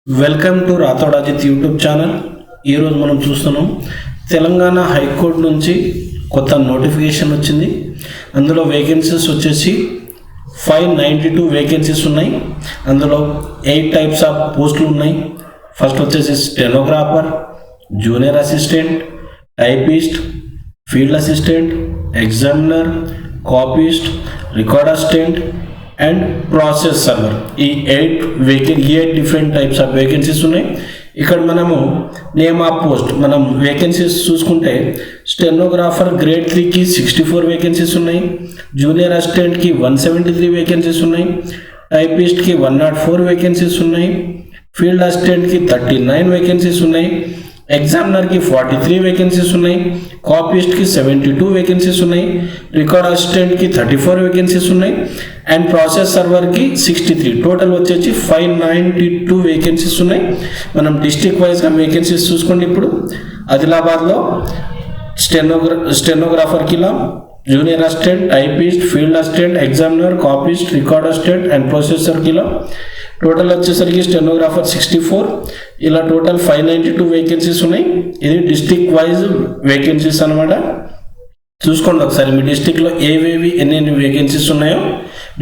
Welcome to Rathod Ajit YouTube channel. ఈరోజు మనం చూస్తున్నాం తెలంగాణ హైకోర్టు నుంచి కొత్త నోటిఫికేషన్ వచ్చింది. అందులో వేకెన్సీస్ వచ్చేసి 592 వేకెన్సీస్ ఉన్నాయి. అందులో 8 టైప్స్ ఆఫ్ పోస్టులు ఉన్నాయి. ఫస్ట్ వచ్చేసి stenographer, junior assistant, typist, field assistant, examiner, copyist, record assistant and process server. ఈ 8 డిఫరెంట్ టైప్స్ ఆఫ్ వేకెన్సీస్ ఉన్నాయి. ఇక్కడ మనము నేమ్ ఆఫ్ పోస్ట్ మనం వేకెన్సీస్ చూసుకుంటే స్టెనోగ్రాఫర్ గ్రేడ్ 3కి 64 వేకెన్సీస్ ఉన్నాయి, జూనియర్ అసిస్టెంట్కి 173 వేకెన్సీస్ ఉన్నాయి, టైపిస్ట్కి 104 వేకెన్సీస్ ఉన్నాయి, ఫీల్డ్ అసిస్టెంట్కి 39 వేకెన్సీస్ ఉన్నాయి, ఎగ్జామినర్కి 43 వేకెన్సీస్ ఉన్నాయి, కాపీస్ట్కి 72 వేకెన్సీస్ ఉన్నాయి, రికార్డ్ అసిస్టెంట్కి 34 వేకెన్సీస్ ఉన్నాయి అండ్ ప్రాసెస్ సర్వర్కి 63. టోటల్ వచ్చేసి 592 వేకెన్సీస్ ఉన్నాయి. మనం డిస్ట్రిక్ట్ వైజ్గా వేకెన్సీస్ చూసుకోండి. ఇప్పుడు ఆదిలాబాద్లో స్టెనోగ్రాఫర్కి ఇలా junior assistant, typist, field assistant, examiner, copyist, record assistant and ప్రొసెసర్కి ఇలా టోటల్ వచ్చేసరికి స్టెనోగ్రాఫర్ 64. ఇలా టోటల్ 592 వేకెన్సీస్ ఉన్నాయి. ఇది డిస్ట్రిక్ట్ వైజ్ వేకెన్సీస్ అనమాట. చూసుకోండి ఒకసారి మీ డిస్ట్రిక్ట్లో ఏవేవి ఎన్ని వేకెన్సీస్ ఉన్నాయో.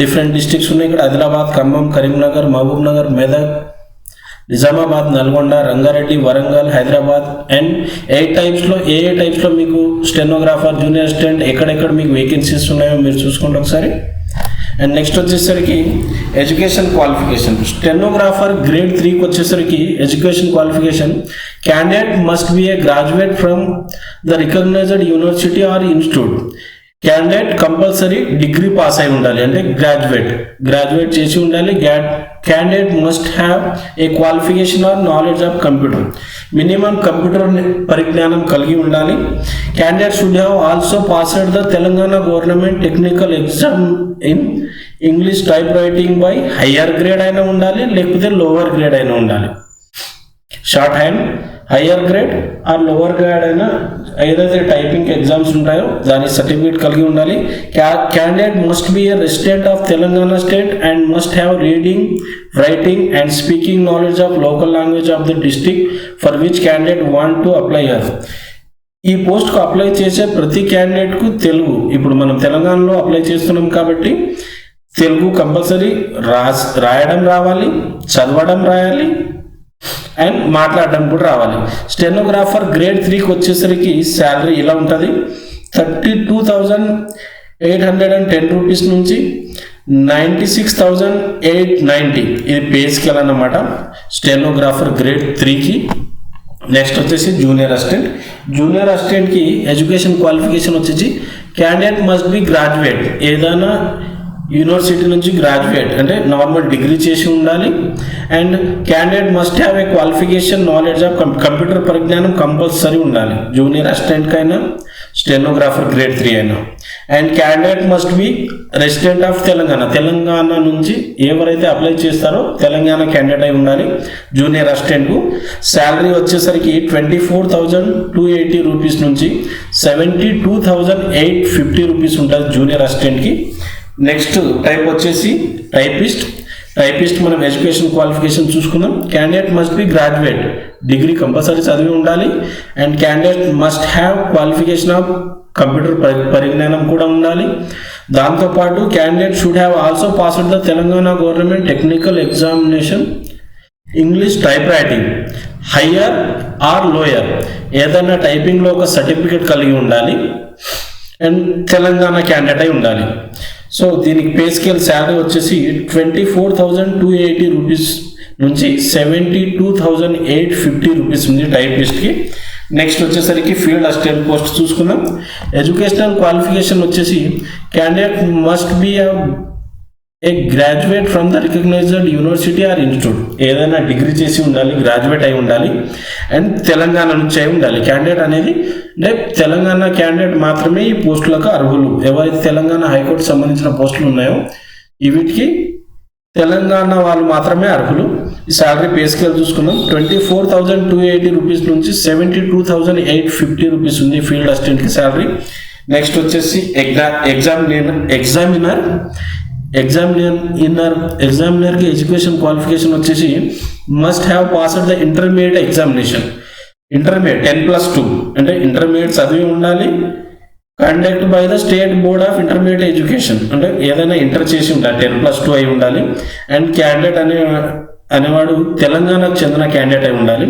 డిఫరెంట్ డిస్ట్రిక్ట్స్ ఉన్నాయి ఇక్కడ. ఆదిలాబాద్, ఖమ్మం, కరీంనగర్, మహబూబ్ నగర్, మెదక్, నిజామాబాద్, నల్గొండ, రంగారెడ్డి, వరంగల్, హైదరాబాద్ అండ్ 8 టైప్స్లో ఏ టైప్స్లో మీకు స్టెనోగ్రాఫర్, జూనియర్ అసిస్టెంట్ ఎక్కడెక్కడ మీకు వేకెన్సీస్ ఉన్నాయో మీరు చూసుకోండి ఒకసారి. అండ్ నెక్స్ట్ వచ్చేసరికి ఎడ్యుకేషన్ క్వాలిఫికేషన్. స్టెనోగ్రాఫర్ గ్రేడ్ 3కి వచ్చేసరికి education qualification candidate must be a graduate from the recognised university or institute. Candidate compulsory degree pass అయి ఉండాలి, అంటే గ్రాడ్యుయేట్ చేసి ఉండాలి. Candidate must have a qualification or knowledge of computer. Minimum computer పరిజ్ఞానం కలిగి ఉండాలి. Candidate should have also passed the Telangana government technical exam in English type writing by higher grade అయినా ఉండాలి, లేకపోతే లోవర్ గ్రేడ్ అయినా ఉండాలి. Short hand higher grade are lower grade అయినా ఏదైతే టైపింగ్ ఎగ్జామ్స్ ఉంటాయో దాని సర్టిఫికేట్ కలిగి ఉండాలి. Candidate must be A resident of Telangana state and must have reading, writing and speaking knowledge of local language of the district for which candidate want to apply. ఈ పోస్ట్కు apply చేసే ప్రతి క్యాండిడేట్కు తెలుగు, ఇప్పుడు మనం తెలంగాణలో అప్లై చేస్తున్నాం కాబట్టి తెలుగు కంపల్సరీ రాయడం రావాలి, చదవడం రాయాలి అండ్ మాట్లాడడం కూడా రావాలి. స్టెనోగ్రాఫర్ గ్రేడ్ 3కి వచ్చేసరికి శాలరీ ఇలా ఉంటుంది. 32,810 రూపీస్ నుంచి 96,890 ఇది పే స్కేల్ అన్నమాట స్టెనోగ్రాఫర్ గ్రేడ్ 3కి. నెక్స్ట్ వచ్చేసి జూనియర్ అసిస్టెంట్కి ఎడ్యుకేషన్ క్వాలిఫికేషన్ వచ్చేసి క్యాండిడేట్ మస్ట్ బి గ్రాడ్యుయేట్, ఏదైనా యూనివర్సిటీ నుంచి గ్రాడ్యుయేట్ అంటే నార్మల్ డిగ్రీ చేసి ఉండాలి. And candidate must have a qualification knowledge of computer పరిజ్ఞానం కంపల్సరీ ఉండాలి, జూనియర్ అసిస్టెంట్కి అయినా స్టెనోగ్రాఫర్ గ్రేడ్ 3 అయినా. And candidate must B resident of Telangana నుంచి ఎవరైతే అప్లై చేస్తారో తెలంగాణ క్యాండిడేట్ అయి ఉండాలి. జూనియర్ అసిస్టెంట్కు శాలరీ వచ్చేసరికి 24,280 రూపీస్ నుంచి 72,850 రూపీస్ ఉంటుంది జూనియర్ అసిస్టెంట్కి. నెక్స్ట్ టైప్ వచ్చేసి టైపిస్ట్ మనం ఎడ్యుకేషన్ క్వాలిఫికేషన్ చూసుకుందాం. Candidate must B graduate, degree compulsory చదివి ఉండాలి. And candidate must have qualification of computer పరిజ్ఞానం కూడా ఉండాలి. దాంతోపాటు candidate should have also passed the Telangana government technical examination English type writing higher are lower, ఏదైనా టైపింగ్లో ఒక సర్టిఫికేట్ కలిగి ఉండాలి అండ్ తెలంగాణ క్యాండిడేట్ అయి ఉండాలి. సో దీనికి పే స్కేల్ శాలరీ వచ్చేసి 24,280 రూపీస్ నుంచి 72,850 రూపీస్ ఉంది టైపిస్ట్కి. నెక్స్ట్ వచ్చేసరికి ఫీల్డ్ అసిస్టెంట్ పోస్ట్ చూసుకుందాం. ఎడ్యుకేషనల్ క్వాలిఫికేషన్ వచ్చేసి candidate must be a graduate from the recognised university or institute, ఏదైనా డిగ్రీ చేసి ఉండాలి, గ్రాడ్యుయేట్ అయి ఉండాలి అండ్ తెలంగాణ నుంచి అయి ఉండాలి. క్యాండిడేట్ అనేది అంటే తెలంగాణ క్యాండిడేట్ మాత్రమే ఈ పోస్టులకు అర్హులు. ఎవరైతే తెలంగాణ హైకోర్టు సంబంధించిన పోస్టులు ఉన్నాయో వీటికి తెలంగాణ వాళ్ళు మాత్రమే అర్హులు. ఈ శాలరీ పే స్కేల్ చూసుకున్నాం. 24,280 రూపీస్ నుంచి 72,850 రూపీస్ ఉంది ఫీల్డ్ అసిస్టెంట్కి శాలరీ. నెక్స్ట్ వచ్చేసి ఎగ్జామినర్ ఎగ్జామినర్కి ఎడ్యుకేషన్ క్వాలిఫికేషన్ వచ్చేసి must have passed the intermediate examination. Intermediate 10+2 అంటే ఇంటర్మీడియట్ చదివి ఉండాలి. Conduct by the state board of intermediate education అంటే ఏదైనా ఇంటర్ చేసి ఉండాలి, 10+2 అయి ఉండాలి. అండ్ క్యాండిడేట్ అనేవాడు తెలంగాణకు చెందిన క్యాండిడేట్ అయి ఉండాలి.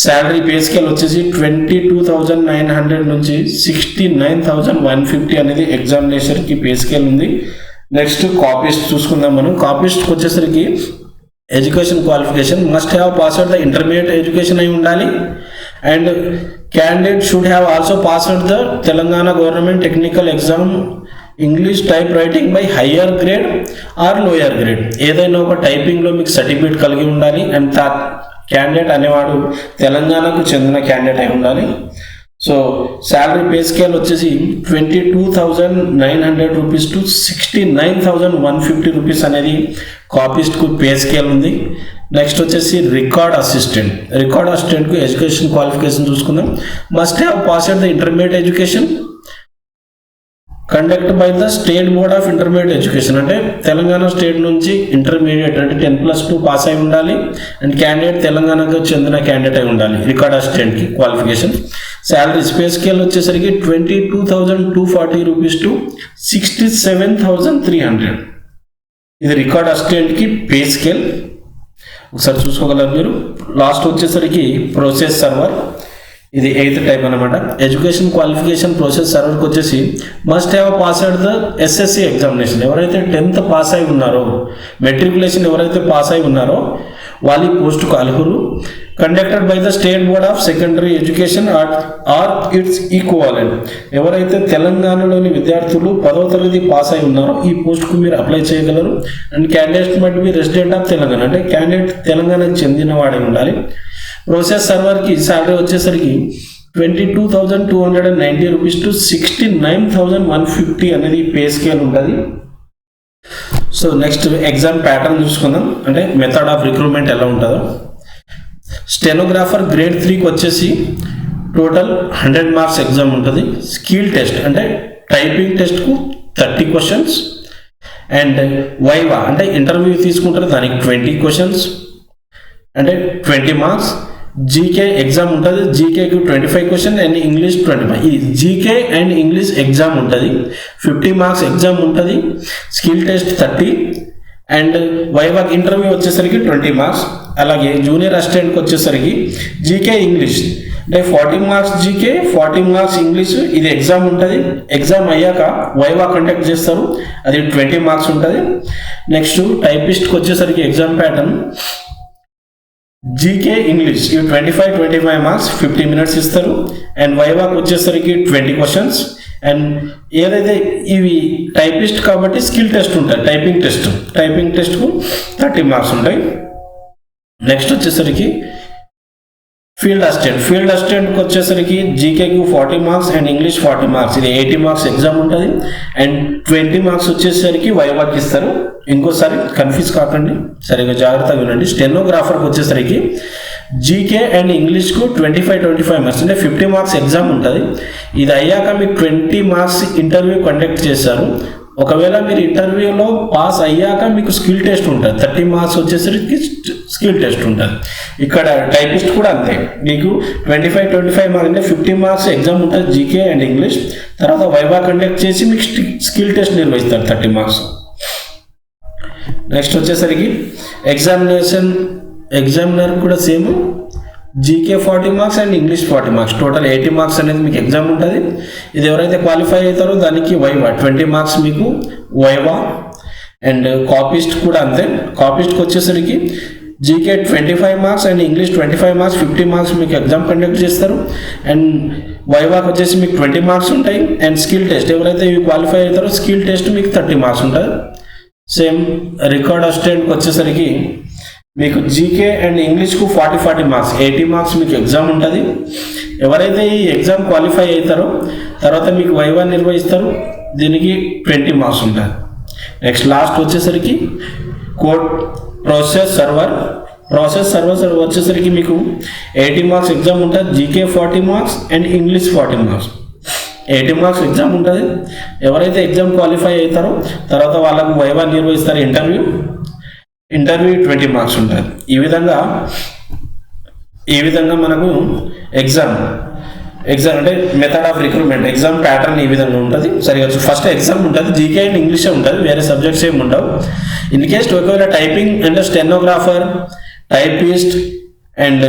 శాలరీ పే స్కేల్ వచ్చేసి 22,900 నుంచి 69,150 అనేది ఎగ్జామినేషన్కి పే స్కేల్ ఉంది. నెక్స్ట్ కాపీస్ట్ చూసుకుందాం మనం. కాపీస్ట్కి వచ్చేసరికి education qualification must have passed the intermediate education అయి ఉండాలి. And candidate should have also passed the Telangana government technical exam English type writing by higher grade are lower grade. ఏదైనా ఒక టైపింగ్లో మీకు certificate కలిగి ఉండాలి. అండ్ క్యాండిడేట్ అనేవాడు తెలంగాణకు చెందిన క్యాండిడేట్ అయి ఉండాలి. సో శాలరీ పే స్కేల్ వచ్చేసి 22,900 రూపీస్ టు 69,150 రూపీస్ అనేది కాపీస్ట్కు పే స్కేల్ ఉంది. నెక్స్ట్ వచ్చేసి రికార్డ్ అసిస్టెంట్కు ఎడ్యుకేషన్ క్వాలిఫికేషన్ చూసుకుందాం. Must have passed the intermediate education conduct by the state board of intermediate education అంటే తెలంగాణ స్టేట్ నుంచి ఇంటర్మీడియట్ అంటే 10+2 పాస్ అయి ఉండాలి. అండ్ క్యాండిడేట్ తెలంగాణకు చెందిన క్యాండిడేట్ అయి ఉండాలి. రికార్డ్ అసిస్టెంట్కి క్వాలిఫికేషన్. శాలరీ పే స్కేల్ వచ్చేసరికి 22,240 రూపీస్ టు 67,300. ఇది రికార్డ్ అసిస్టెంట్కి పే స్కేల్. ఒకసారి చూసుకోగలరు మీరు. లాస్ట్ వచ్చేసరికి ప్రాసెస్ సర్వర్, ఇది 8th టైప్ అనమాట. ఎడ్యుకేషన్ క్వాలిఫికేషన్ ప్రాసెస్ సర్వర్కి వచ్చేసి must have passed the SSC examination. ఎవరైతే 10th పాస్ అయి ఉన్నారో, మెట్రికులేషన్ ఎవరైతే పాస్ అయి ఉన్నారో వాళ్ళు ఈ పోస్టుకు అర్హులు. Conducted by the state board of secondary education or it's equivalent. ఎవరైతే తెలంగాణలోని విద్యార్థులు 10వ తరగతి పాస్ అయి ఉన్నారో ఈ పోస్టుకు మీరు అప్లై చేయగలరు. అండ్ క్యాండిడేట్ మట్ బి రెసిడెంట్ ఆఫ్ తెలంగాణ అంటే క్యాండిడేట్ తెలంగాణకు చెందిన వాడే ఉండాలి. ప్రాసెస్ సర్వర్కి శాలరీ వచ్చేసరికి 22,290 రూపీస్ టు 69,150 అనేది పే స్కేల్ ఉంటుంది. సో నెక్స్ట్ ఎగ్జామ్ ప్యాటర్న్ చూసుకుందాం, అంటే మెథడ్ ఆఫ్ రిక్రూట్మెంట్ ఎలా ఉంటుందో. స్టెనోగ్రాఫర్ గ్రేడ్ 3కి వచ్చేసి టోటల్ 100 మార్క్స్ ఎగ్జామ్ ఉంటుంది. స్కిల్ టెస్ట్ అంటే టైపింగ్ టెస్ట్కు 30 క్వశ్చన్స్. అండ్ వైవా అంటే ఇంటర్వ్యూ తీసుకుంటారు, దానికి 20 క్వశ్చన్స్ అంటే 20 మార్క్స్. జీకే ఎగ్జామ్ ఉంటుంది, జీకేకి 25 క్వశ్చన్ అండ్ ఇంగ్లీష్ 25. ఈ జీకే అండ్ ఇంగ్లీష్ ఎగ్జామ్ ఉంటుంది, 50 మార్క్స్ ఎగ్జామ్ ఉంటుంది. Skill test 30 and vivax interview వచ్చేసరికి 20 మార్క్స్. అలాగే జూనియర్ అసిస్టెంట్కి వచ్చేసరికి జీకే ఇంగ్లీష్ అంటే 40 మార్క్స్ జీకే, 40 మార్క్స్ ఇంగ్లీష్. ఇది ఎగ్జామ్ ఉంటుంది. ఎగ్జామ్ అయ్యాక వైవా కండక్ట్ చేస్తారు, అది 20 మార్క్స్ ఉంటుంది. నెక్స్ట్ టైపిస్ట్కి వచ్చేసరికి ఎగ్జామ్ ప్యాటర్న్ జీకే ఇంగ్లీష్ ఇవి 25 మార్క్స్, 50 మినిట్స్ ఇస్తారు. అండ్ వైవాక్ వచ్చేసరికి 20 క్వశ్చన్స్. అండ్ ఏదైతే ఇవి టైపిస్ట్ కాబట్టి స్కిల్ టెస్ట్ ఉంటుంది, టైపింగ్ టెస్ట్కు 30 మార్క్స్ ఉంటాయి. నెక్స్ట్ వచ్చేసరికి ఫీల్డ్ అసిస్టెంట్కి వచ్చేసరికి జీకేకు 40 మార్క్స్ అండ్ ఇంగ్లీష్ 40 మార్క్స్. ఇది 80 మార్క్స్ ఎగ్జామ్ ఉంటుంది. అండ్ 20 మార్క్స్ వచ్చేసరికి వైవాక్ ఇస్తారు. ఇంకోసారి కన్ఫ్యూజ్ కాకండి, సరిగ్గా జాగ్రత్తగా వినండి. స్టెనోగ్రాఫర్కి వచ్చేసరికి జీకే అండ్ ఇంగ్లీష్కు 25 మార్క్స్ అంటే 50 మార్క్స్ ఎగ్జామ్ ఉంటుంది. ఇది అయ్యాక మీకు 20 మార్క్స్ ఇంటర్వ్యూ కండక్ట్ చేస్తారు. ఒకవేళ మీరు ఇంటర్వ్యూలో పాస్ అయ్యాక మీకు స్కిల్ టెస్ట్ ఉంటుంది, 30 మార్క్స్ వచ్చేసరికి స్కిల్ టెస్ట్ ఉంటుంది. ఇక్కడ టైపిస్ట్ కూడా అంతే, మీకు 25 మార్క్స్ అంటే 50 మార్క్స్ ఎగ్జామ్ ఉంటుంది జీకే అండ్ ఇంగ్లీష్. తర్వాత వైవా కండక్ట్ చేసి మీకు స్కిల్ టెస్ట్ నిర్వహిస్తారు 30 మార్క్స్. నెక్స్ట్ వచ్చేసరికి ఎగ్జామినర్ కూడా same, GK 40 marks and English 40 marks, total 80 marks అనేది మీకు ఎగ్జామ్ ఉంటుంది. ఇది ఎవరైతే క్వాలిఫై అవుతారో దానికి వైవా 20 మార్క్స్ మీకు వైవా. అండ్ కాపీస్ట్ కూడా అంతే, కాపీస్ట్కి వచ్చేసరికి GK 25 marks and English 25 marks, 50 marks మీకు ఎగ్జామ్ కండక్ట్ చేస్తారు. అండ్ వైవాకి వచ్చేసి మీకు 20 మార్క్స్ ఉంటాయి. అండ్ స్కిల్ టెస్ట్ ఎవరైతే ఇవి క్వాలిఫై అవుతారో స్కిల్ టెస్ట్ మీకు 30 మార్క్స్ ఉంటుంది. సేమ్ రికార్డ్ అసిస్టెంట్కి వచ్చేసరికి మీకు జీకే అండ్ ఇంగ్లీష్కు 40 మార్క్స్, 80 మార్క్స్ మీకు ఎగ్జామ్ ఉంటుంది. ఎవరైతే ఈ ఎగ్జామ్ క్వాలిఫై అవుతారో తర్వాత మీకు వైవా నిర్వహిస్తారు, దీనికి 20 మార్క్స్ ఉంటుంది. నెక్స్ట్ లాస్ట్ వచ్చేసరికి ప్రాసెస్ సర్వర్ వచ్చేసరికి మీకు 80 మార్క్స్ ఎగ్జామ్ ఉంటుంది, GK 40 marks and English 40 marks. 80 marks exam ఉంటుంది. ఎవరైతే ఎగ్జామ్ క్వాలిఫై అవుతారో తర్వాత వాళ్ళకు వైవా నిర్వహిస్తారు, ఇంటర్వ్యూ 20 మార్క్స్ ఉంటుంది. ఈ విధంగా మనకు ఎగ్జామ్ అంటే method of recruitment exam pattern ఈ విధంగా ఉంటుంది. సరిగా ఫస్ట్ ఎగ్జామ్ ఉంటుంది, జీకే అండ్ ఇంగ్లీషే ఉంటుంది, వేరే సబ్జెక్ట్స్ ఏమి ఉండవు. ఇన్ కేస్ ఒకవేళ టైపింగ్ అంటే stenographer, typist and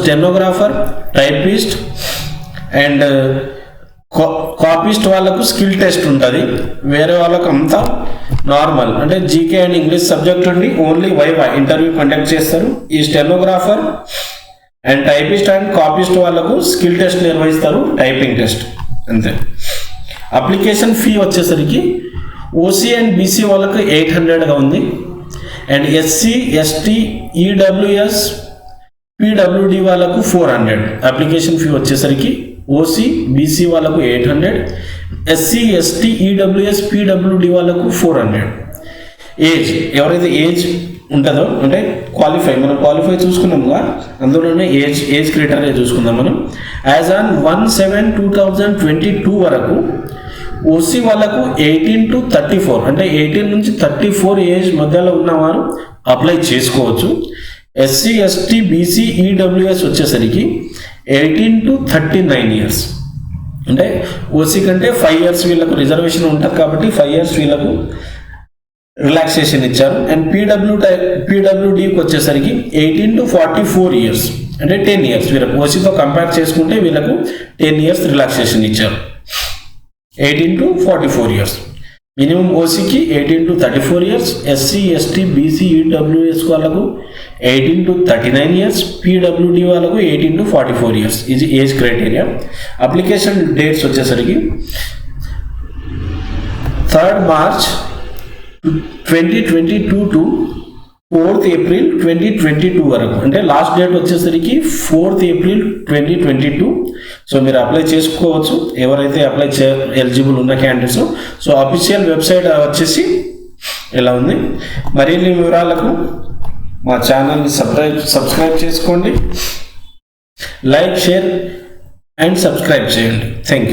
stenographer, typist and copyist వాళ్ళకు స్కిల్ టెస్ట్ ఉంటుంది. వేరే వాళ్ళకు అంతా నార్మల్ అంటే జీకే అండ్ ఇంగ్లీష్ సబ్జెక్ట్ ఉండి ఓన్లీ వైవా ఇంటర్వ్యూ కండక్ట్ చేస్తారు. ఈ stenographer and typist and copyist వాళ్ళకు స్కిల్ టెస్ట్ నిర్వహిస్తారు, టైపింగ్ టెస్ట్ అంతే. అప్లికేషన్ ఫీ వచ్చేసరికి ఓసీ అండ్ బీసీ వాళ్ళకు 800గా ఉంది. And SC, ST, EWS, PWD వాళ్ళకు 400. అప్లికేషన్ ఫీ వచ్చేసరికి ఓసీ, బీసీ వాళ్ళకు 800, ఎస్సీ, ఎస్టీ, ఈడబ్ల్యూఎస్, పీడబ్ల్యూడి వాళ్ళకు 400. ఏజ్ ఎవరైతే ఏజ్ ఉంటుందో అంటే మనం క్వాలిఫై చూసుకున్నాముగా, అందులోనే ఏజ్ క్రైటీరియా చూసుకుందాం మనం. యాజ్ ఆన్ 1/7/2022 వరకు ఓసీ వాళ్ళకు 18 to 34 అంటే 18 నుంచి 34 ఏజ్ మధ్యలో ఉన్నవారు అప్లై చేసుకోవచ్చు. ఎస్సీ, ఎస్టీ, బీసీ, ఈడబ్ల్యూఎస్ వచ్చేసరికి 18 to 39 ఇయర్స్ అంటే ఓసీ కంటే 5 ఇయర్స్ వీళ్ళకు రిజర్వేషన్ ఉంటుంది కాబట్టి 5 ఇయర్స్ వీళ్ళకు రిలాక్సేషన్ ఇచ్చారు. అండ్ పీడబ్ల్యూడికి వచ్చేసరికి 18 to 44 ఇయర్స్ అంటే 10 ఇయర్స్ వీళ్ళకు ఓసీతో కంపేర్ చేసుకుంటే వీళ్ళకు 10 ఇయర్స్ రిలాక్సేషన్ ఇచ్చారు. 18 to 44 ఇయర్స్ మినిమం ఓసీకి 18 to 34 years, SC, ST, BC, EWS వాళ్ళకు 18 to 39 ఇయర్స్, పీడబ్ల్యూడి వాళ్ళకు 18 to 44 ఇయర్స్. ఇది ఏజ్ క్రైటీరియా. అప్లికేషన్ డేట్స్ వచ్చేసరికి 3rd March 2022 to 4th April 2022 వరకు అంటే లాస్ట్ డేట్ వచ్చేసరికి 4th April 2022. సో మీరు అప్లై చేసుకోవచ్చు ఎవరైతే ఎలిజిబుల్ ఉన్న క్యాండిడేట్స్. సో అఫీషియల్ వెబ్సైట్ వచ్చేసి ఇలా ఉంది. మరిన్ని వివరాలకు మా ఛానల్ని సబ్స్క్రైబ్ చేసుకోండి, లైక్, షేర్ అండ్ సబ్స్క్రైబ్ చేయండి. Thank you.